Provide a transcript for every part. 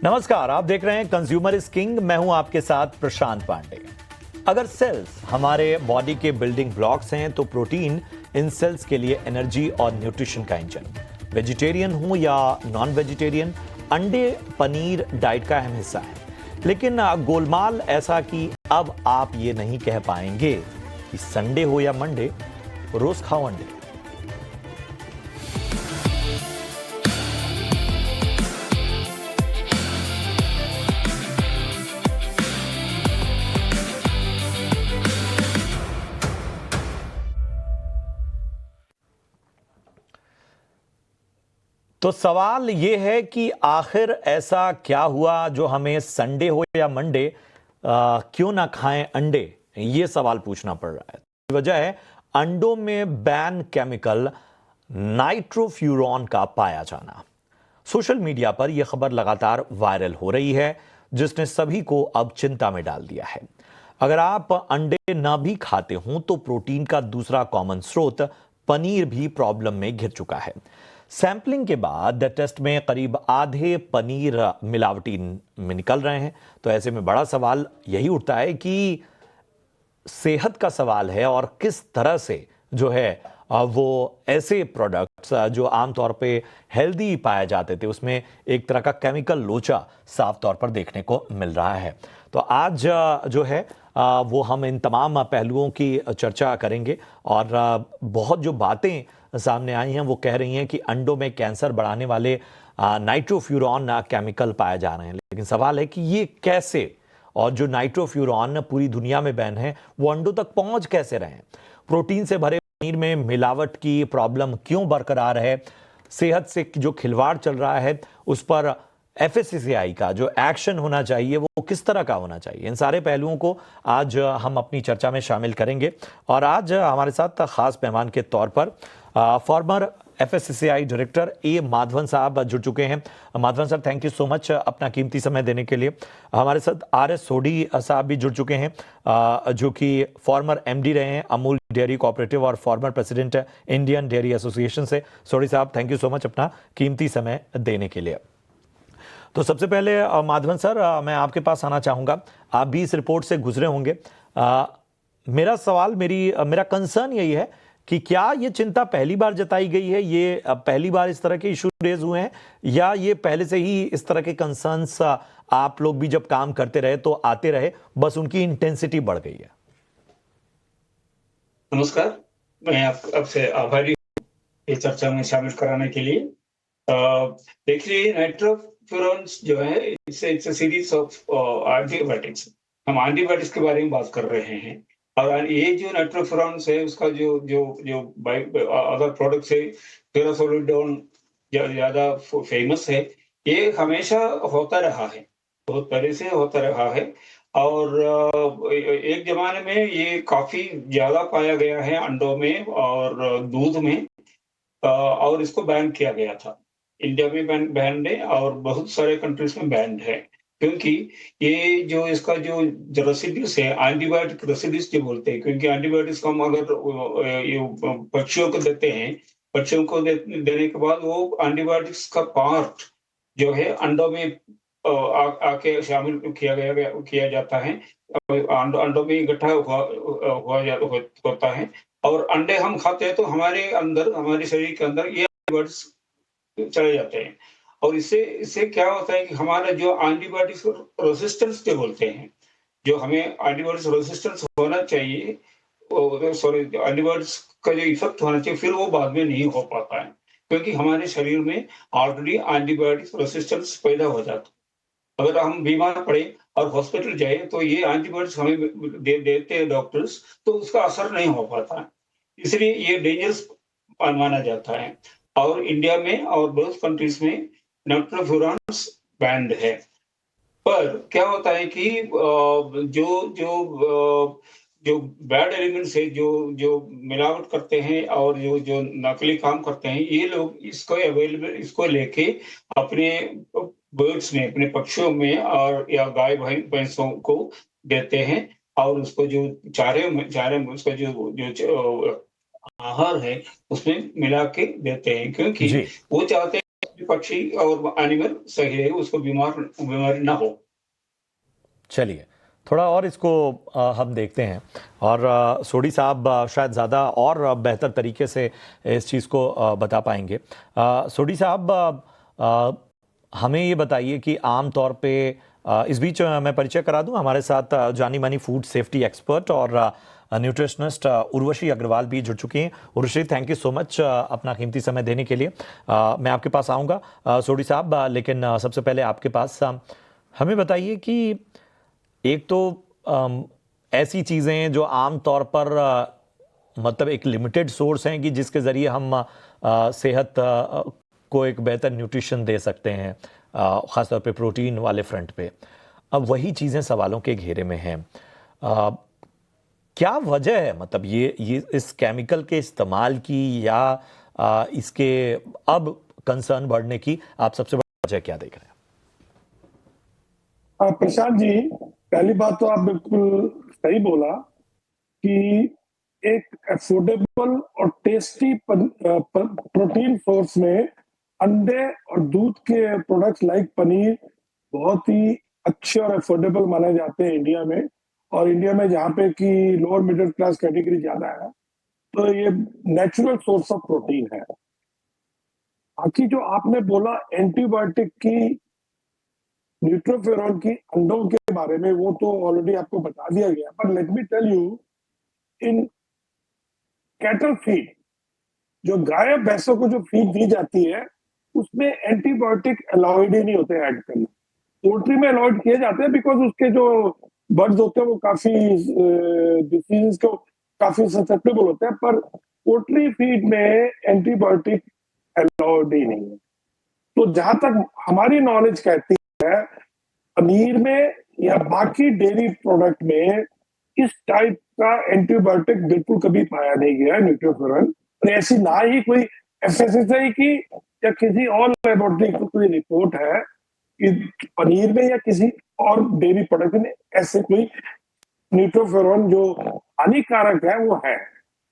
नमस्कार, आप देख रहे हैं कंज्यूमर इज किंग। मैं हूं आपके साथ प्रशांत पांडे। अगर सेल्स हमारे बॉडी के बिल्डिंग ब्लॉक्स हैं तो प्रोटीन इन सेल्स के लिए एनर्जी और न्यूट्रिशन का इंजन। वेजिटेरियन हूं या नॉन वेजिटेरियन, अंडे पनीर डाइट का अहम हिस्सा है। लेकिन गोलमाल ऐसा कि अब आप ये नहीं कह पाएंगे कि संडे हो या मंडे रोज खाओ अंडे। तो सवाल यह है कि आखिर ऐसा क्या हुआ जो हमें संडे हो या मंडे क्यों ना खाएं अंडे, ये सवाल पूछना पड़ रहा है। वजह है अंडों में बैन केमिकल नाइट्रोफ्यूरॉन का पाया जाना। सोशल मीडिया पर यह खबर लगातार वायरल हो रही है, जिसने सभी को अब चिंता में डाल दिया है। अगर आप अंडे ना भी खाते हों तो प्रोटीन का दूसरा कॉमन स्रोत पनीर भी प्रॉब्लम में घिर चुका है। सैंपलिंग के बाद टेस्ट में करीब आधे पनीर मिलावटी में निकल रहे हैं। तो ऐसे में बड़ा सवाल यही उठता है कि सेहत का सवाल है और किस तरह से जो है वो ऐसे प्रोडक्ट्स जो आमतौर पे हेल्दी पाए जाते थे उसमें एक तरह का केमिकल लोचा साफ तौर पर देखने को मिल रहा है। तो आज जो है वो हम इन तमाम पहलुओं की चर्चा करेंगे। और बहुत जो बातें सामने आई हैं वो कह रही हैं कि अंडों में कैंसर बढ़ाने वाले नाइट्रोफ्यूरॉन केमिकल पाए जा रहे हैं। लेकिन सवाल है कि ये कैसे, और जो नाइट्रोफ्यूरॉन पूरी दुनिया में बैन है वो अंडों तक पहुंच कैसे रहे हैं। प्रोटीन से भरे पनीर में मिलावट की प्रॉब्लम क्यों बरकरार है। सेहत से जो खिलवाड़ चल रहा है उस पर एफएससीआई का जो एक्शन होना चाहिए वो किस तरह का होना चाहिए। इन सारे पहलुओं को आज हम अपनी चर्चा में शामिल करेंगे। और आज हमारे साथ खास मेहमान के तौर पर फॉर्मर एफएससीआई डायरेक्टर ए माधवन साहब जुड़ चुके हैं। माधवन साहब, थैंक यू सो मच अपना कीमती समय देने के लिए। हमारे साथ आर एस सोडी साहब भी जुड़ चुके हैं, जो कि फॉर्मर एमडी रहे हैं अमूल डेयरी कोऑपरेटिव और former president Indian dairy association से। सोडी साहब, थैंक यू सो मच अपना कीमती समय देने के लिए। तो सबसे पहले माधवन सर, मैं आपके पास आना चाहूँगा। आप भी इस रिपोर्ट से गुजरे होंगे। मेरा सवाल, मेरा कंसर्न यही है कि क्या ये चिंता पहली बार जताई गई है, ये पहली बार इस तरह के इशू रेज हुए हैं, या ये पहले से ही इस तरह के कंसर्न्स आप लोग भी जब काम करते रहे तो आते रहे, बस उनकी इंटेंसिटी बढ़ गई है? नमस्कार, मैं आपसे आभारी हूँ इस चर्चा में शामिल कराने के लिए। देखिए, नाइट्रोफ्यूरॉन्स जो है it's a series of antibiotics. हम एंटीबायोटिक्स के बारे में बात कर रहे हैं। और ये जो नाइट्रोफ्यूरॉन्स है उसका जो जो जो अदर प्रोडक्ट्स है, टेरासोलिडोन ज्यादा फेमस है। ये हमेशा होता रहा है, बहुत पहले से होता रहा है। और एक जमाने में ये काफी ज्यादा पाया गया है अंडों में और दूध में, और इसको बैन किया गया था। इंडिया में बैन है और बहुत सारे कंट्रीज में बैन है, क्योंकि ये जो इसका जो रेसिड्यूज है, एंटीबायोटिक रेसिड्यूज जो बोलते हैं, क्योंकि एंटीबायोटिक्स को हम अगर ये पक्षियों को देते हैं, पक्षियों को देने के बाद वो एंटीबायोटिक्स का पार्ट जो है अंडों में आके शामिल किया जाता है। अंडों में इकट्ठा होता है और अंडे हम खाते हैं तो हमारे अंदर, हमारे शरीर के अंदर ये एंटीबायोटिक्स चले जाते हैं। और इससे क्या होता है कि हमारा जो एंटीबायोटिक्स रेजिस्टेंस जो बोलते हैं, जो हमें एंटीबायोटिक्स रेजिस्टेंस होना चाहिए, सॉरी, एंटीबायोटिक्स का जो इफेक्ट होना चाहिए, फिर वो बाद में नहीं हो पाता है, क्योंकि हमारे शरीर में ऑलरेडी एंटीबायोटिक्स रेजिस्टेंस पैदा हो जाता है। अगर हम बीमार पड़े और हॉस्पिटल जाए तो ये एंटीबायोटिक्स हमें देते हैं डॉक्टर्स, तो उसका असर नहीं हो पाता है, इसलिए ये डेंजरस माना जाता है। और इंडिया में और बहुत कंट्रीज में नाइट्रोफ्यूरॉन्स बैंड है। पर क्या होता है कि जो जो जो बैड एलिमेंट्स है, जो जो मिलावट करते हैं और जो जो नकली काम करते हैं, ये लोग इसको लेके अपने बर्ड्स में, अपने पक्षियों में और या गाय भैंसों को देते हैं। और उसको जो चारे में उसका जो आहार है उसमें मिला के देते हैं, क्योंकि वो चाहते हैं पक्षी और एनिमल सही रहे, उसको बीमारी ना हो। चलिए थोड़ा और इसको हम देखते हैं और सोडी साहब शायद ज़्यादा और बेहतर तरीके से इस चीज़ को बता पाएंगे। सोडी साहब हमें ये बताइए कि आम तौर पे इस बीच मैं परिचय करा दूं, हमारे साथ जानी मानी फूड सेफ्टी एक्सपर्ट और न्यूट्रिशनिस्ट उर्वशी अग्रवाल भी जुड़ चुकी हैं। Urvashi, thank you so much अपना कीमती समय देने के लिए। मैं आपके पास आऊँगा सोडी साहब, लेकिन सबसे पहले आपके पास हमें बताइए कि एक तो ऐसी चीज़ें जो आम तौर पर मतलब एक लिमिटेड सोर्स हैं कि जिसके ज़रिए हम सेहत को एक बेहतर न्यूट्रिशन दे सकते हैं, ख़ासतौर पे प्रोटीन वाले फ्रंट पे। अब वही चीज़ें सवालों के घेरे में हैं। क्या वजह है, मतलब ये इस केमिकल के इस्तेमाल की या इसके अब कंसर्न बढ़ने की आप सबसे बड़ी वजह क्या देख रहे हैं? प्रशांत जी, पहली बात तो आप बिल्कुल सही बोला कि एक अफोर्डेबल और टेस्टी प्रोटीन सोर्स में अंडे और दूध के प्रोडक्ट्स लाइक पनीर बहुत ही अच्छे और अफोर्डेबल माने जाते हैं इंडिया में। और इंडिया में जहाँ पे कि लोअर मिडिल क्लास कैटेगरी ज्यादा है, तो ये नेचुरल सोर्स ऑफ प्रोटीन है। बाकी जो आपने बोला एंटीबायोटिक की, न्यूट्रोफेरॉन की अंडों के बारे में, वो तो ऑलरेडी आपको बता दिया गया। पर let me tell you, in cattle feed, जो गाय भैंसों को जो फीड दी जाती है, उसमें एंटीबायोटिक अलाउड ही नहीं होते ऐड करना। पोल्ट्री में अलाउड किए जाते हैं बिकॉज उसके जो बर्ड्स होते हैं वो काफी डिसीज को काफी ससेप्टेबल होते हैं, पर पोल्ट्री फीड में एंटीबायोटिक अलाउड ही नहीं है। तो जहां तक हमारी नॉलेज कहती है, पनीर में या बाकी डेयरी प्रोडक्ट में इस टाइप का एंटीबायोटिक बिल्कुल कभी पाया नहीं गया न्यूट्रोफेरॉन। और ऐसी ना ही कोई एफएसएसआई की या किसी और लेबोरेटरी की कोई रिपोर्ट है कि पनीर में या किसी और डेयरी प्रोडक्ट में ऐसे कोई न्यूट्रोफेरॉन जो हानिकारक है वो है।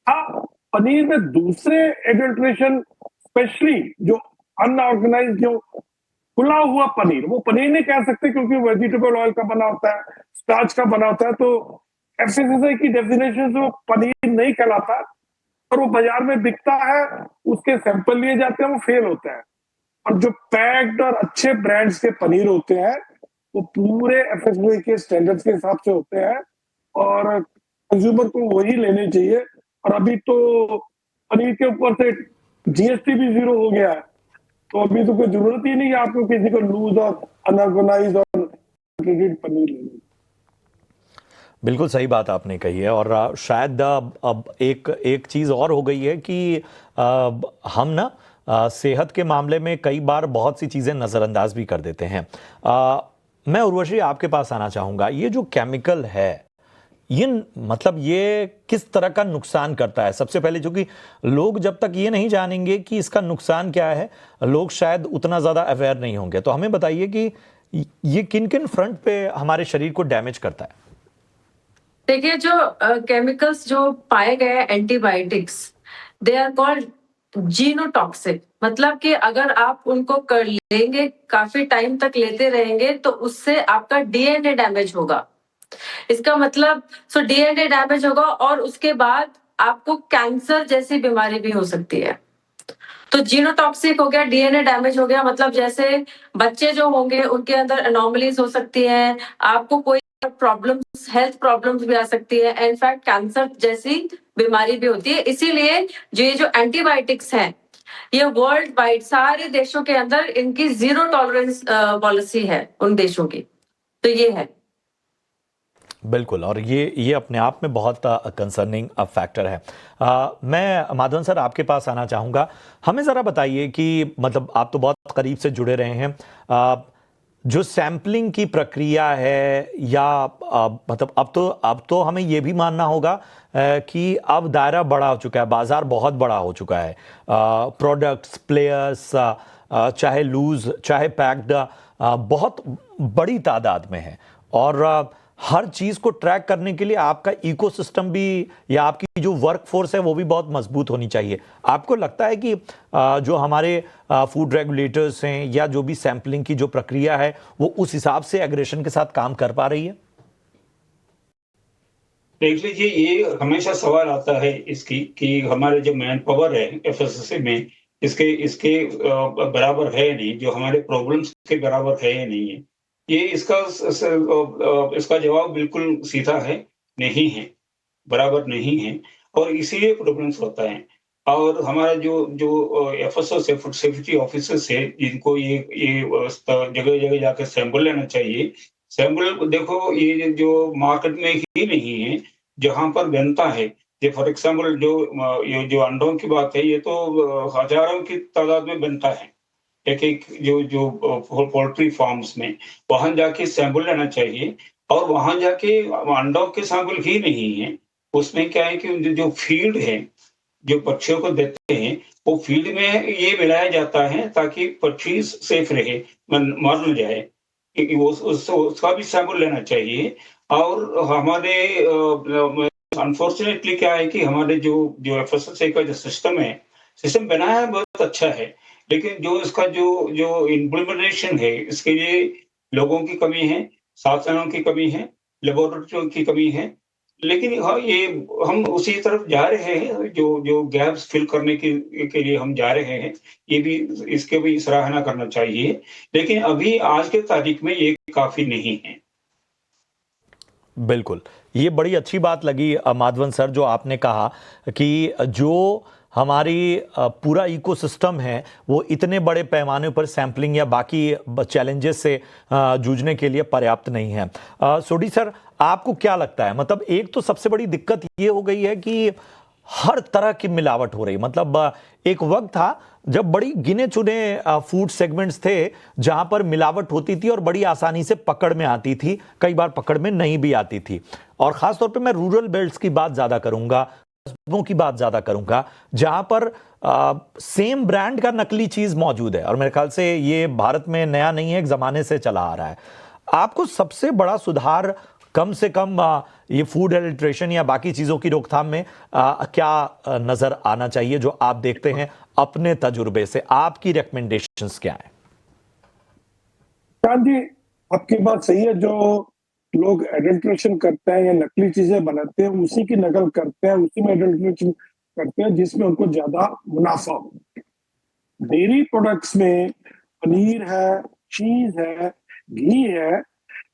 हाँ, पनीर में दूसरे एडल्ट्रेशन, स्पेशली जो अनऑर्गेनाइज, जो खुला हुआ पनीर, वो पनीर नहीं कह सकते क्योंकि वेजिटेबल ऑयल का बना होता है, स्टार्च का बना होता है, तो एफएसएसआई की डेफिनेशन से वो पनीर नहीं कहलाता। और वो बाजार में बिकता है, उसके सैंपल लिए जाते हैं, वो फेल होता है। और जो पैक्ड और अच्छे ब्रांड्स के पनीर होते हैं वो पूरे एफएसएसआई के स्टैंडर्ड्स के हिसाब से होते हैं और कंज्यूमर को वही लेने चाहिए। और अभी तो पनीर के ऊपर से जीएसटी भी 0 हो गया है, तो अभी तो कोई जरूरत ही नहीं है आपको किसी को लूज और अनऑर्गेनाइज्ड और क्रेडिट पनीर लेने। बिल्कुल सही बात आपने कही है। और शायद अब एक चीज़ और हो गई है कि हम ना सेहत के मामले में कई बार बहुत सी चीज़ें नज़रअंदाज भी कर देते हैं। मैं उर्वशी आपके पास आना चाहूँगा, ये जो केमिकल है ये मतलब ये किस तरह का नुकसान करता है? सबसे पहले, क्योंकि लोग जब तक ये नहीं जानेंगे कि इसका नुकसान क्या है, लोग शायद उतना ज़्यादा अवेयर नहीं होंगे। तो हमें बताइए कि ये किन किन फ्रंट पे हमारे शरीर को डैमेज करता है? देखिए, जो केमिकल्स जो पाए गए हैं antibiotics, they are called genotoxic. मतलब कि अगर आप उनको कर लेंगे, काफी टाइम तक लेते रहेंगे, तो उससे आपका डीएनए डैमेज होगा। इसका मतलब डीएनए डैमेज होगा और उसके बाद आपको कैंसर जैसी बीमारी भी हो सकती है। तो जीनोटॉक्सिक हो गया, डीएनए डैमेज हो गया, मतलब जैसे बच्चे जो होंगे उनके अंदर एनोमलीज हो सकती हैं, आपको कोई प्रॉब्लम्स, हेल्थ प्रॉब्लम्स भी आ सकती है, इनफैक्ट कैंसर जैसी बीमारी भी होती है। इसीलिए ये जो एंटीबायोटिक्स हैं, ये वर्ल्ड वाइड सारे देशों के अंदर इनकी 0 टॉलरेंस पॉलिसी है उन देशों की। तो ये है। बिल्कुल, और ये अपने आप में बहुत कंसर्निंग फैक्टर है। मैं माधवन सर आपके पास आना चाहूँगा। हमें ज़रा बताइए कि मतलब आप तो बहुत करीब से जुड़े रहे हैं, जो सैम्पलिंग की प्रक्रिया है या मतलब अब तो हमें ये भी मानना होगा कि अब दायरा बड़ा हो चुका है, बाजार बहुत बड़ा हो चुका है, प्रोडक्ट्स, प्लेयर्स, चाहे लूज चाहे पैक्ड, बहुत बड़ी तादाद में है। और हर चीज को ट्रैक करने के लिए आपका इकोसिस्टम भी या आपकी जो वर्क फोर्स है वो भी बहुत मजबूत होनी चाहिए। आपको लगता है कि जो हमारे फूड रेगुलेटर्स हैं या जो भी सैंपलिंग की जो प्रक्रिया है वो उस हिसाब से एग्रेशन के साथ काम कर पा रही है? देख लीजिए, ये हमेशा सवाल आता है इसकी कि हमारे जो मैन पावर है एफएसएसए में, इसके इसके बराबर है नहीं, जो हमारे प्रॉब्लम्स के बराबर है या नहीं है। ये इसका जवाब बिल्कुल सीधा है, नहीं है, बराबर नहीं है, और इसीलिए प्रॉब्लम्स होता है। और हमारा जो जो एफएसओ से फूड सेफ्टी ऑफिसर्स है, जिनको ये जगह-जगह जाकर सैंपल लेना चाहिए। सैंपल देखो, ये जो मार्केट में ही नहीं है, जहाँ पर बनता है। ये फॉर एग्जाम्पल ये जो अंडों की बात है, ये तो हज़ारों की तादाद में बनता है। एक-एक जो जो पोल्ट्री फार्म्स में, वहाँ जाके सैंपल लेना चाहिए, और वहाँ जाके अंडों के सैंपल ही नहीं है, उसमें क्या है कि जो जो फीड है, जो पक्षियों को देते हैं, वो फीड में ये मिलाया जाता है ताकि पक्षी सेफ रहे, मर न जाए। क्योंकि वो उसका भी सैंपल लेना चाहिए। और हमारे अनफॉर्चुनेटली क्या है कि हमारे जो जो एफएसएसए का जो सिस्टम बनाया है बहुत अच्छा है, लेकिन जो इसका जो जो इम्प्लीमेंटेशन है, इसके लिए लोगों की कमी है, साधनों की कमी है, लेबोरेटरियों की कमी है। लेकिन हाँ, ये हम उसी तरफ जा रहे हैं, जो जो गैप्स फिल करने के लिए हम जा रहे हैं। ये भी, इसके भी सराहना करना चाहिए, लेकिन अभी आज के तारीख में ये काफ़ी नहीं है। बिल्कुल, ये बड़ी अच्छी बात लगी माधवन सर जो आपने कहा कि जो हमारी पूरा इकोसिस्टम है वो इतने बड़े पैमाने पर सैंपलिंग या बाकी चैलेंजेस से जूझने के लिए पर्याप्त नहीं है। सोडी सर, आपको क्या लगता है? मतलब एक तो सबसे बड़ी दिक्कत ये हो गई है कि हर तरह की मिलावट हो रही। मतलब एक वक्त था जब बड़ी गिने चुने फूड सेगमेंट्स थे जहां पर मिलावट होती थी और बड़ी आसानी से पकड़ में आती थी, कई बार पकड़ में नहीं भी आती थी। और खासतौर पे मैं रूरल बेल्ट्स की बात ज्यादा करूंगा, कस्बों की बात ज्यादा करूंगा, जहां पर सेम ब्रांड का नकली चीज मौजूद है। और मेरे ख्याल से ये भारत में नया नहीं है, एक जमाने से चला आ रहा है। आपको सबसे बड़ा सुधार कम से कम ये फूड एडल्ट्रेशन या बाकी चीजों की रोकथाम में क्या नजर आना चाहिए जो आप देखते हैं अपने तजुर्बे से? आपकी रिकमेंडेशंस क्या है? जी, आपकी बात सही है। जो लोग एडल्ट्रेशन करते हैं या नकली चीजें बनाते हैं, उसी की नकल करते हैं, उसी में एडल्ट्रेशन करते हैं जिसमें उनको ज्यादा मुनाफा हो। डेयरी प्रोडक्ट्स में पनीर है, चीज है, घी है,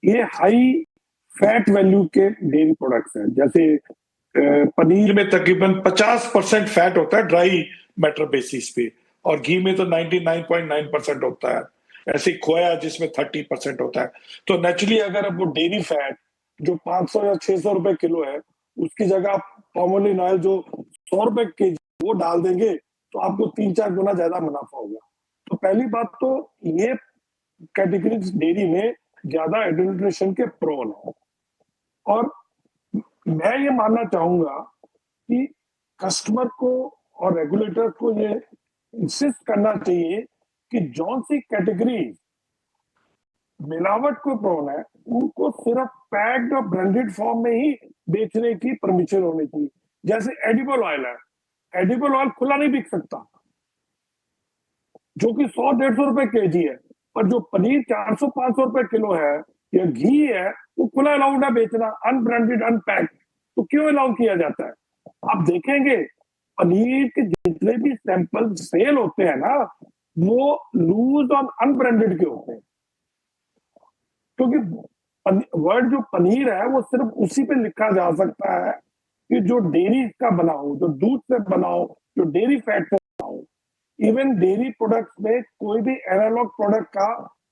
ये हाई फैट वैल्यू के डेयरी प्रोडक्ट्स हैं। जैसे पनीर में तकरीबन 50% फैट होता है ड्राई मैटर बेसिस पे, और घी में तो 99.9% होता है। ऐसे खोया जिसमें 30% होता है। तो नेचुरली अगर अब वो डेयरी फैट जो 500 या 600 रुपए किलो है, उसकी जगह आप पाम ऑयल जो 100 रुपए केजी वो डाल देंगे, तो आपको 3-4 गुना ज्यादा मुनाफा होगा। तो पहली बात तो ये कैटेगरीज डेयरी में ज्यादा एडल्ट्रेशन के प्रोन है। और मैं ये मानना चाहूंगा कि कस्टमर को और रेगुलेटर को ये इंसिस्ट करना चाहिए कि जौन सी कैटेगरी मिलावट को प्रोन है, उनको सिर्फ पैक्ड और ब्रांडेड फॉर्म में ही बेचने की परमिशन होनी चाहिए। जैसे एडिबल ऑयल है, एडिबल ऑयल खुला नहीं बिक सकता, जो कि 100-150 रुपए केजी है। पर जो पनीर 400-500 रुपए किलो है या घी है, वो खुला अलाउड है बेचना, अनब्रांडेड अनपैक्ड। तो क्यों अलाउ किया जाता है? आप देखेंगे पनीर के जितने भी सैंपल सेल होते हैं ना, वो लूज और अनब्रांडेड के होते हैं, क्योंकि वर्ड जो पनीर है वो सिर्फ उसी पे लिखा जा सकता है कि जो डेयरी का बना हो, जो दूध से बना हो, जो डेयरी फैट से बना हो। इवन डेयरी प्रोडक्ट्स में कोई भी एनालॉग प्रोडक्ट का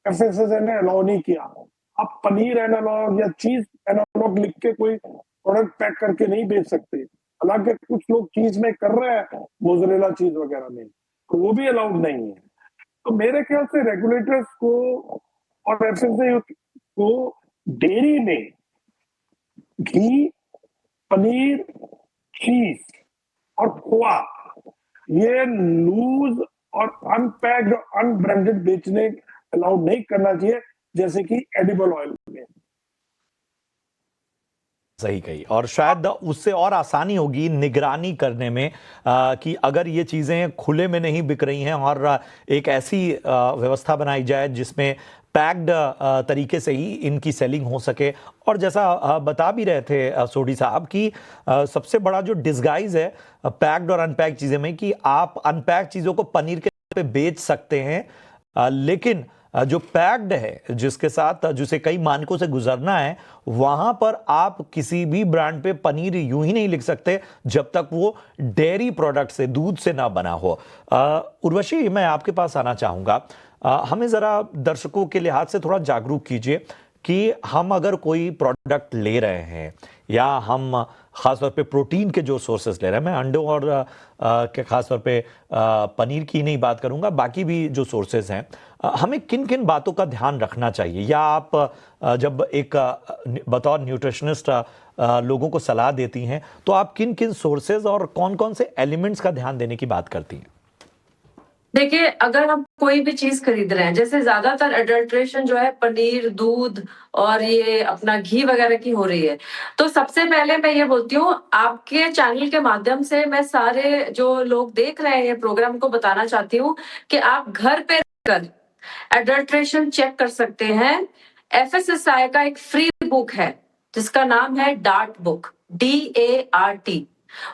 एफएसएसए ने अलाउ नहीं किया। आप पनीर एनालॉग या चीज एनालॉग लिख के कोई प्रोडक्ट पैक करके नहीं बेच सकते। हालांकि कुछ लोग चीज में कर रहे हैं, मोज़रेला चीज वगैरह में, तो वो भी अलाउड नहीं है। तो मेरे ख्याल से रेगुलेटर्स को और एफएसएसए को डेयरी में घी, पनीर, चीज और खोआ ये लूज और अनपैक्ड और अनब्रांडेड बेचने अलाउड नहीं करना चाहिए, जैसे कि एडिबल ऑयल में। सही कही, और शायद उससे और आसानी होगी निगरानी करने में कि अगर ये चीज़ें खुले में नहीं बिक रही हैं और एक ऐसी व्यवस्था बनाई जाए जिसमें पैक्ड तरीके से ही इनकी सेलिंग हो सके। और जैसा बता भी रहे थे सोढी साहब कि सबसे बड़ा जो डिस्गाइज है पैक्ड और अनपैक्ड चीज़ें में कि आप अनपैक्ड चीज़ों को पनीर के पे बेच सकते हैं, लेकिन जो पैक्ड है जिसके साथ जिसे कई मानकों से गुजरना है, वहां पर आप किसी भी ब्रांड पे पनीर यूं ही नहीं लिख सकते जब तक वो डेयरी प्रोडक्ट से, दूध से ना बना हो। उर्वशी, मैं आपके पास आना चाहूंगा। हमें जरा दर्शकों के लिहाज से थोड़ा जागरूक कीजिए कि हम अगर कोई प्रोडक्ट ले रहे हैं या हम खासतौर पे प्रोटीन के जो सोर्सेज ले रहे हैं, मैं अंडों और के खासतौर पे पनीर की नहीं बात करूंगा, बाकी भी जो सोर्सेज हैं, हमें किन किन बातों का ध्यान रखना चाहिए, या आप जब एक बतौर न्यूट्रिशनिस्ट लोगों को सलाह देती हैं तो आप किन किन सोर्सेज और कौन कौन से एलिमेंट्स का ध्यान देने की बात करती हैं? देखिए, अगर हम कोई भी चीज खरीद रहे हैं, जैसे ज्यादातर अडल्ट्रेशन जो है पनीर, दूध और ये अपना घी वगैरह की हो रही है, तो सबसे पहले मैं ये बोलती हूँ, आपके चैनल के माध्यम से मैं सारे जो लोग देख रहे हैं प्रोग्राम को बताना चाहती हूँ कि आप घर पे रहकर एडल्ट्रेशन चेक कर सकते हैं। एफएसएसआई का एक फ्री बुक है जिसका नाम है डार्ट बुक, DART।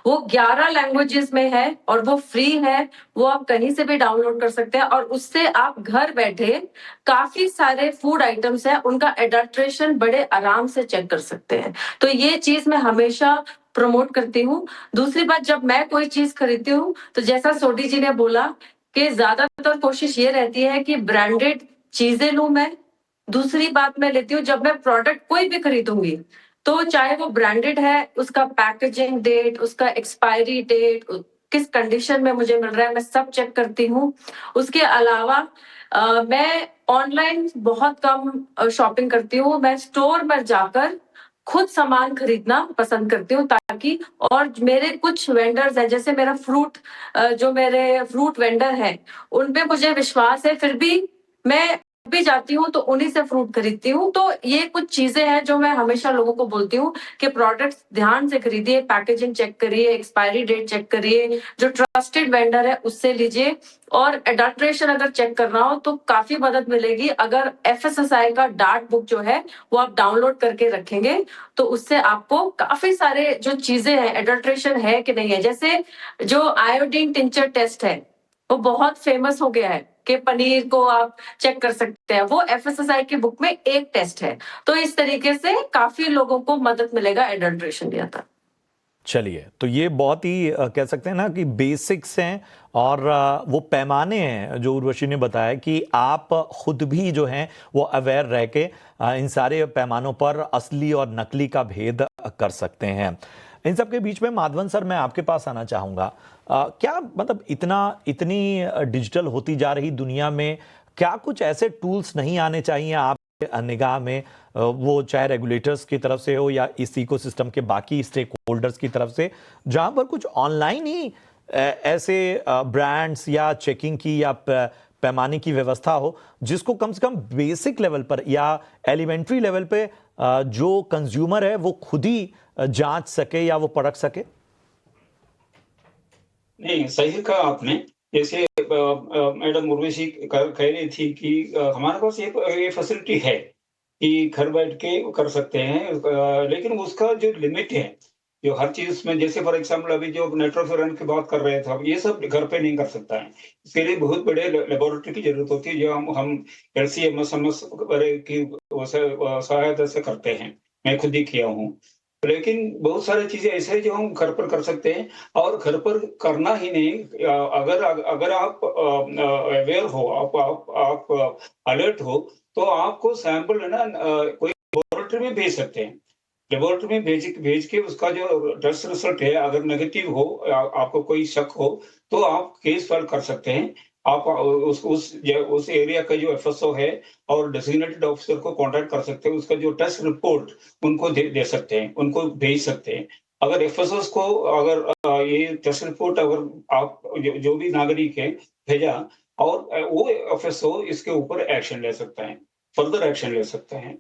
वो 11 लैंग्वेजेस में है और वो फ्री है, वो आप कहीं से भी डाउनलोड कर सकते हैं और उससे आप घर बैठे काफी सारे फूड आइटम्स हैं, उनका एडल्ट्रेशन बड़े आराम से चेक कर सकते हैं। तो ये चीज मैं हमेशा प्रमोट करती हूँ। दूसरी बात, जब मैं कोई चीज खरीदती हूँ तो जैसा सोडी जी ने बोला कि ज्यादातर कोशिश ये रहती है कि ब्रांडेड चीजें लूं मैं। दूसरी बात मैं लेती हूँ, जब मैं प्रोडक्ट कोई भी खरीदूंगी तो चाहे वो ब्रांडेड है, उसका पैकेजिंग डेट, उसका एक्सपायरी डेट, किस कंडीशन में मुझे मिल रहा है, मैं सब चेक करती हूँ। उसके अलावा मैं ऑनलाइन बहुत कम शॉपिंग करती हूँ। मैं स्टोर में जाकर खुद सामान खरीदना पसंद करती हूँ, ताकि और मेरे कुछ वेंडर्स हैं, जैसे मेरा जो मेरे फ्रूट वेंडर हैं, उनपे मुझे विश्वास है, फिर भी मैं भी जाती हूँ तो उन्हीं से फ्रूट खरीदती हूँ। तो ये कुछ चीजें हैं जो मैं हमेशा लोगों को बोलती हूँ कि प्रोडक्ट्स ध्यान से खरीदिए, पैकेजिंग चेक करिए, एक्सपायरी डेट चेक करिए, जो ट्रस्टेड वेंडर है उससे लीजिए। और एडल्ट्रेशन अगर चेक करना हो तो काफी मदद मिलेगी अगर एफएसएसआई का डार्ट बुक जो है वो आप डाउनलोड करके रखेंगे, तो उससे आपको काफी सारे जो चीजें हैं, एडल्ट्रेशन है कि नहीं है, जैसे जो आयोडीन टिंचर टेस्ट है वो बहुत फेमस हो गया है कि पनीर को आप चेक कर सकते हैं, वो एफएसएसआई की बुक में एक टेस्ट है। तो इस तरीके से काफी लोगों को मदद मिलेगा एडल्ट्रेशन लिया था। चलिए, तो ये बहुत ही कह सकते हैं ना कि बेसिक्स हैं और वो पैमाने हैं जो उर्वशी ने बताया कि आप खुद भी जो हैं वो अवेयर रह के इन सारे पैमानों पर असली और नकली का भेद कर सकते हैं। इन सब के बीच में माधवन सर, मैं आपके पास आना चाहूँगा। क्या मतलब इतनी डिजिटल होती जा रही दुनिया में क्या कुछ ऐसे टूल्स नहीं आने चाहिए आप निगाह में, वो चाहे रेगुलेटर्स की तरफ से हो या इस इकोसिस्टम के बाकी स्टेक होल्डर्स की तरफ से, जहां पर कुछ ऑनलाइन ही ऐसे ब्रांड्स या चेकिंग की या पैमाने की व्यवस्था हो जिसको कम से कम बेसिक लेवल पर या एलिमेंट्री लेवल पे जो कंज्यूमर है वो खुद ही जांच सके या वो परख सके? नहीं, सही कहा आपने। जैसे मैडम उर्वशी कह रही थी कि हमारे पास ये फैसिलिटी है कि घर बैठ के कर सकते हैं, लेकिन उसका जो लिमिट है, जो हर चीज में, जैसे फॉर एग्जाम्पल अभी जो नाइट्रोफेरन की बात कर रहे थे, ये सब घर पे नहीं कर सकता है। इसके लिए बहुत बड़े लेबोरेटरी की जरूरत होती है, जो हम LC-MS की सहायता से करते हैं। मैं खुद ही किया हूँ। लेकिन बहुत सारी चीजें ऐसे हैं जो हम घर पर कर सकते हैं, और घर पर करना ही नहीं, अगर आप अवेयर हो, आप अलर्ट हो, तो आपको सैंपल है ना कोई लेबोरेटरी में भेज सकते हैं। लेबोरेटरी में भेज के उसका जो टेस्ट रिजल्ट है, अगर नेगेटिव हो, आपको कोई शक हो, तो आप केस फाइल कर सकते हैं। आप उस एरिया का जो एफएसओ है और डेजिग्नेटेड ऑफिसर को कांटेक्ट कर सकते हैं, उसका जो टेस्ट रिपोर्ट उनको दे सकते हैं, उनको भेज सकते हैं। अगर एफएसओ को अगर ये टेस्ट रिपोर्ट अगर आप जो भी नागरिक है भेजा, और वो एफएसओ इसके ऊपर एक्शन ले सकता है, फर्दर एक्शन ले सकते हैं।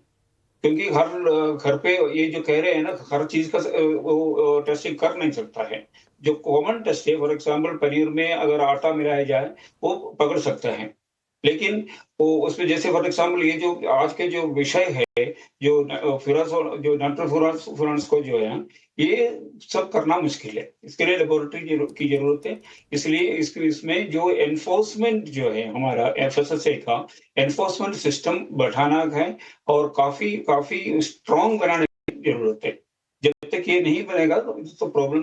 क्योंकि हर घर पे ये जो कह रहे हैं ना, हर चीज का वो टेस्टिंग कर नहीं सकता है। जो कॉमन टेस्ट है, फॉर एग्जाम्पल पनीर में अगर आटा मिलाया जाए वो पकड़ सकता है, लेकिन वो उसमें जैसे फॉर एग्जाम्पल ये जो आज के जो विषय है, जो फ्यूरास और जो नाइट्रोफ्यूरांस को जो है, ये सब करना मुश्किल है। इसके लिए लेबोरेटरी की जरूरत है। इसलिए इसमें जो एनफोर्समेंट जो है हमारा एफएसएसए का एनफोर्समेंट सिस्टम बढ़ाना है और काफी काफी स्ट्रांग बनाने की जरूरत है। जब तक ये नहीं बनेगा तो प्रॉब्लम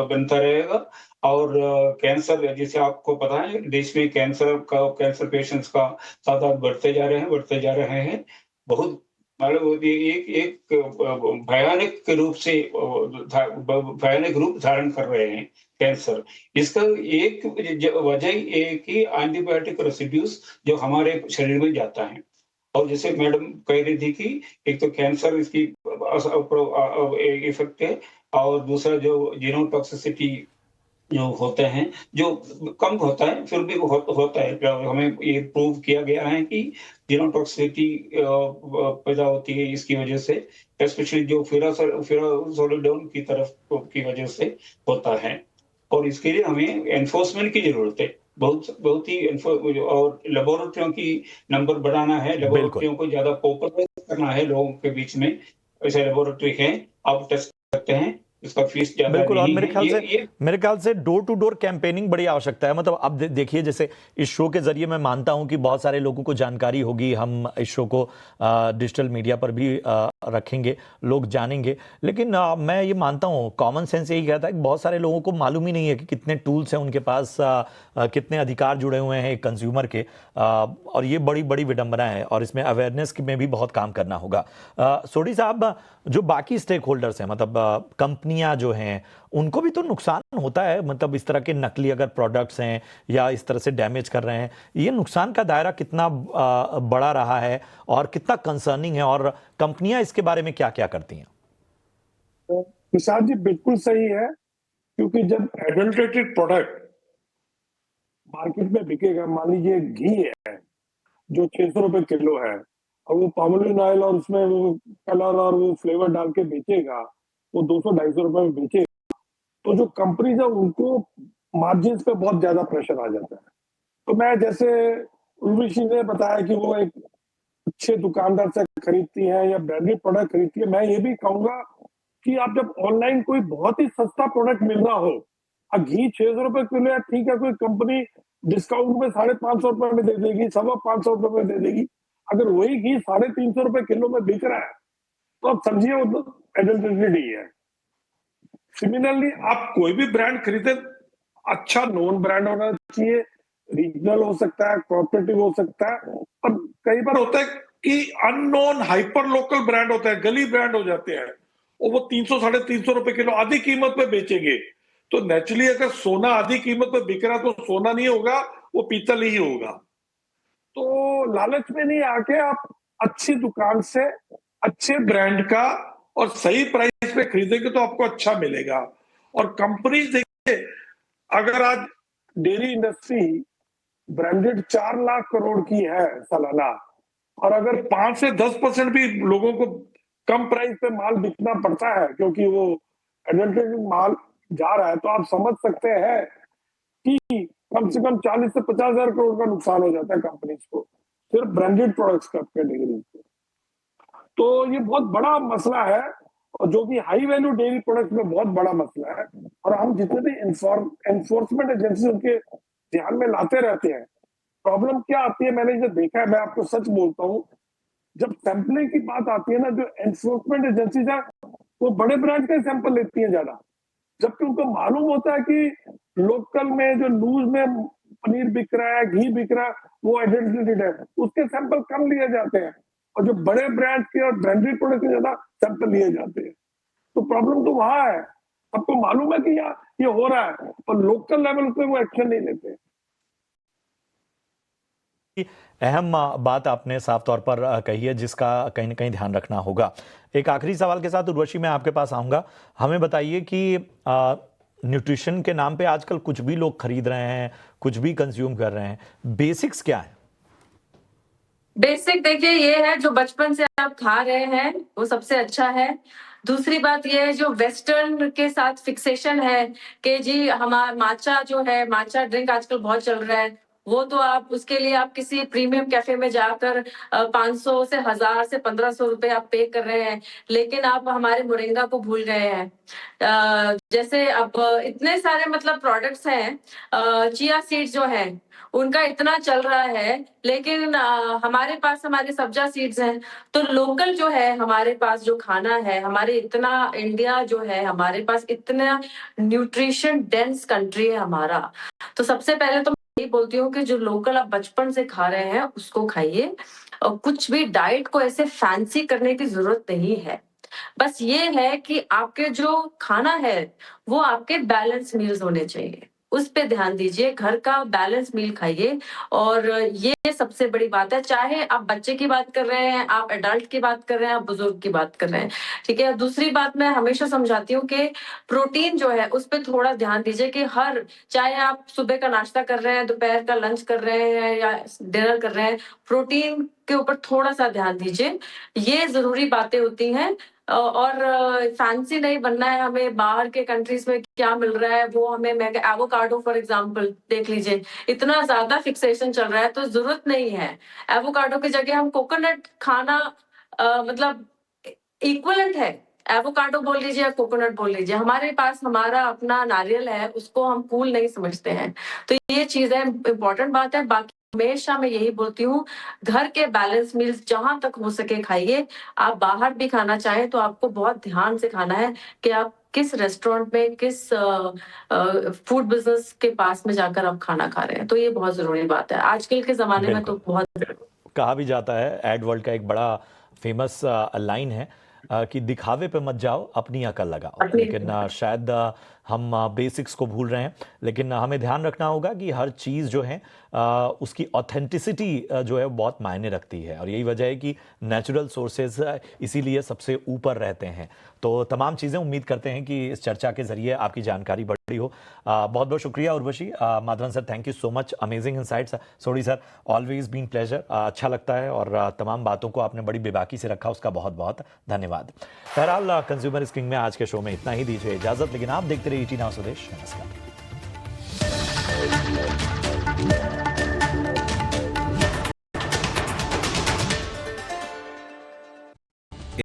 बनता रहेगा। और कैंसर, जैसे आपको पता है देश में कैंसर पेशेंट्स का तादाद बढ़ते जा रहे हैं। बहुत मतलब एक एक भयानक रूप से भयानक रूप धारण कर रहे हैं कैंसर। इसका एक वजह ये कि एंटीबायोटिक रेसिड्यूज जो हमारे शरीर में जाता है। और जैसे मैडम कह रही थी कि एक तो कैंसर इसकी इफेक्ट है, और दूसरा जो जीनोटॉक्सिसिटी जो होते हैं, जो कम होता है फिर भी होता है। हमें ये प्रूव किया गया है कि जीनोटॉक्सिसिटी पैदा होती है इसकी वजह से, स्पेशली जो फिराजोलिडोन की तरफ की वजह से होता है। और इसके लिए हमें एनफोर्समेंट की जरूरत है, बहुत ही, और लेबोरेटरियों की नंबर बढ़ाना है, बिल्कुल। लेबोरेटरियों को ज्यादा पॉपुलराइज करना है लोगों के बीच में। ऐसे लेबोरेटरी हैं, आप टेस्ट करते हैं, इसका फीस ज्यादा बिल्कुल। और नहीं मेरे है। ख्याल से डोर टू डोर कैंपेनिंग बड़ी आवश्यकता है। मतलब अब देखिए, जैसे इस शो के जरिए मैं मानता हूं कि बहुत सारे लोगों को जानकारी होगी, हम इस शो को डिजिटल मीडिया पर भी रखेंगे, लोग जानेंगे। लेकिन मैं ये मानता हूं, कॉमन सेंस यही कहता है कि बहुत सारे लोगों को मालूम ही नहीं है कि कितने टूल्स हैं उनके पास, कितने अधिकार जुड़े हुए हैं एक कंज्यूमर के। और ये बड़ी बड़ी विडंबना है, और इसमें अवेयरनेस में भी बहुत काम करना होगा। सोढी साहब, जो बाकी स्टेक होल्डर्स हैं, मतलब कंपनियां जो हैं, उनको भी तो नुकसान होता है। मतलब इस तरह के नकली अगर प्रोडक्ट्स हैं या इस तरह से डैमेज कर रहे हैं, ये नुकसान का दायरा कितना बड़ा रहा है और कितना कंसर्निंग है, और कंपनियां इसके बारे में क्या क्या करती हैं? प्रसाद जी बिल्कुल सही है, क्योंकि जब एडल्ट्रेटेड प्रोडक्ट मार्केट में बिकेगा, मान लीजिए घी है जो 600 रुपए किलो है, और वो पामोलिन ऑयल और उसमें वो कलर और वो फ्लेवर डाल के बेचेगा, वो 200-250 रुपए में बेचेगा, तो जो कंपनीज है उनको मार्जिन पे बहुत ज्यादा प्रेशर आ जाता है। तो मैं, जैसे उर्वशी ने बताया कि वो एक अच्छे दुकानदार से खरीदती है या ब्रांडेड प्रोडक्ट खरीदती है, मैं ये भी कहूंगा कि आप जब ऑनलाइन कोई बहुत ही सस्ता प्रोडक्ट मिल रहा हो, घी 600 रुपए किलो है, ठीक है, कोई कंपनी डिस्काउंट में 550 रुपए में दे देगी, 550 रुपए में दे देगी। अगर वही घी 350 रुपए किलो में बिक रहा है, तो आप समझिए वो तो एडल्ट्रेटेड ही है। सिमिलरली आप कोई भी ब्रांड खरीदे, अच्छा नोन ब्रांड होना चाहिए, रीजनल हो सकता है, कॉर्पोरेटिव हो सकता है, पर कई बार होता है कि अननोन हाइपर लोकल ब्रांड होता है, गली ब्रांड हो जाते हैं, और वो 300-350 रुपए किलो आधी कीमत पे बेचेंगे। तो नेचुरली अगर सोना आधी कीमत पे बिक रहा, तो सोना नहीं होगा, वो पीतल ही होगा। तो लालच में नहीं आके आप अच्छी दुकान से अच्छे ब्रांड का और सही प्राइस पे खरीदेंगे तो आपको अच्छा मिलेगा। और कंपनीज देखिए, अगर आज dairy industry branded 4 lakh crore की है सालाना, और अगर 5 से 10% भी लोगों को कम प्राइस पे माल बिकना पड़ता है क्योंकि वो एडल्ट्रेटेड माल जा रहा है, तो आप समझ सकते हैं कि कम से कम 40 से 50 हजार करोड़ का नुकसान हो जाता है कंपनीज को, सिर्फ ब्रांडेड प्रोडक्ट्स का कैटेगरी। तो ये बहुत बड़ा मसला है, और जो कि हाई वैल्यू डेयरी प्रोडक्ट्स में बहुत बड़ा मसला है, और हम जितने भी एनफोर्समेंट एजेंसी उनके ध्यान में लाते रहते हैं। प्रॉब्लम क्या आती है, मैंने जो देखा है, मैं आपको सच बोलता हूँ, जब सैंपलिंग की बात आती है ना, जो एनफोर्समेंट एजेंसीज है वो बड़े ब्रांड का सैंपल लेती है ज्यादा, जबकि उनको मालूम होता है कि लोकल में जो लूज में पनीर बिक रहा है, घी बिक रहा है, वो एडल्ट्रेटेड है, उसके सैंपल कम लिए जाते हैं, और जो बड़े ब्रांड के और ब्रांडेड प्रोडक्ट के ज्यादा सैंपल लिए जाते हैं। तो प्रॉब्लम तो वहां है, आपको मालूम है कि ये हो रहा है, पर लोकल लेवल पे वो एक्शन नहीं लेते। अहम बात आपने साफ तौर पर कही है, जिसका कहीं ना कहीं ध्यान रखना होगा। एक आखिरी सवाल के साथ उर्वशी मैं आपके पास आऊंगा। हमें बताइए कि न्यूट्रिशन के नाम पे आजकल कुछ भी लोग खरीद रहे हैं, कुछ भी कंज्यूम कर रहे हैं, बेसिक्स क्या है? बेसिक देखिए ये है, जो बचपन से आप खा रहे हैं वो सबसे अच्छा है। दूसरी बात ये है, जो वेस्टर्न के साथ फिक्सेशन है कि जी हमारा माचा जो है, माचा ड्रिंक आजकल बहुत चल रहा है, वो तो आप उसके लिए आप किसी प्रीमियम कैफे में जाकर 500 से 1000 से 1500 रुपए आप पे कर रहे हैं, लेकिन आप हमारे मोरिंगा को भूल गए हैं। जैसे अब इतने सारे मतलब प्रोडक्ट्स हैं, चिया सीड्स जो है उनका इतना चल रहा है, लेकिन हमारे पास हमारे सब्जा सीड्स हैं। तो लोकल जो है हमारे पास जो खाना है, हमारे इतना इंडिया जो है हमारे पास इतना न्यूट्रिशन डेंस कंट्री है हमारा। तो सबसे पहले तो मैं यही बोलती हूँ कि जो लोकल आप बचपन से खा रहे हैं उसको खाइए, और कुछ भी डाइट को ऐसे फैंसी करने की जरूरत नहीं है। बस ये है कि आपके जो खाना है वो आपके बैलेंस मील्स होने चाहिए, उस पे ध्यान दीजिए, घर का बैलेंस मील खाइए। और ये सबसे बड़ी बात है, चाहे आप बच्चे की बात कर रहे हैं, आप एडल्ट की बात कर रहे हैं, आप बुजुर्ग की बात कर रहे हैं, ठीक है। दूसरी बात मैं हमेशा समझाती हूँ कि प्रोटीन जो है उस पर थोड़ा ध्यान दीजिए कि हर, चाहे आप सुबह का नाश्ता कर रहे हैं, दोपहर का लंच कर रहे हैं या डिनर कर रहे हैं, प्रोटीन के ऊपर थोड़ा सा ध्यान दीजिए। ये जरूरी बातें होती हैं। और फैंसी नहीं बनना है हमें, बाहर के कंट्रीज में क्या मिल रहा है वो हमें, मैं एवोकाडो फॉर एग्जांपल देख लीजिए, इतना ज्यादा फिक्सेशन चल रहा है, तो जरूरत नहीं है। एवोकाडो की जगह हम कोकोनट खाना मतलब इक्वलेंट है। एवोकाडो बोल लीजिए या कोकोनट बोल लीजिए, हमारे पास हमारा अपना नारियल है, उसको हम कूल नहीं समझते हैं। तो ये चीजें इंपॉर्टेंट बात है। बाकी हमेशा मैं यही बोलती हूँ, घर के बैलेंस मील्स जहां तक हो सके खाइए। आप बाहर भी खाना चाहें तो आपको बहुत ध्यान से खाना है कि आप किस रेस्टोरेंट में, किस फूड बिजनेस के पास में जाकर आप खाना खा रहे हैं। तो ये बहुत जरूरी बात है आजकल के जमाने में, तो बिल्कुल। बहुत। कहा भी जाता है, एड वर्ल्ड का एक बड़ा फेमस लाइन है कि दिखावे पे मत जाओ, अपनी अकल लगाओ। अपनी लेकिन शायद हम बेसिक्स को भूल रहे हैं। लेकिन हमें ध्यान रखना होगा कि हर चीज़ जो है उसकी ऑथेंटिसिटी जो है वो बहुत मायने रखती है, और यही वजह है कि नेचुरल सोर्सेज इसीलिए सबसे ऊपर रहते हैं। तो तमाम चीज़ें उम्मीद करते हैं कि इस चर्चा के ज़रिए आपकी जानकारी बढ़ी हो। बहुत बहुत शुक्रिया Urvashi. Madhavan sir, thank you so much, amazing insights. Sodhi sir, always been pleasure. अच्छा लगता है, और तमाम बातों को आपने बड़ी बेबाकी से रखा, उसका बहुत बहुत धन्यवाद। बहरहाल, कंज्यूमर इज किंग में आज के शो में इतना ही। दीजिए इजाज़त, लेकिन आप देखते रहिए ET Now स्वदेश। नमस्कार।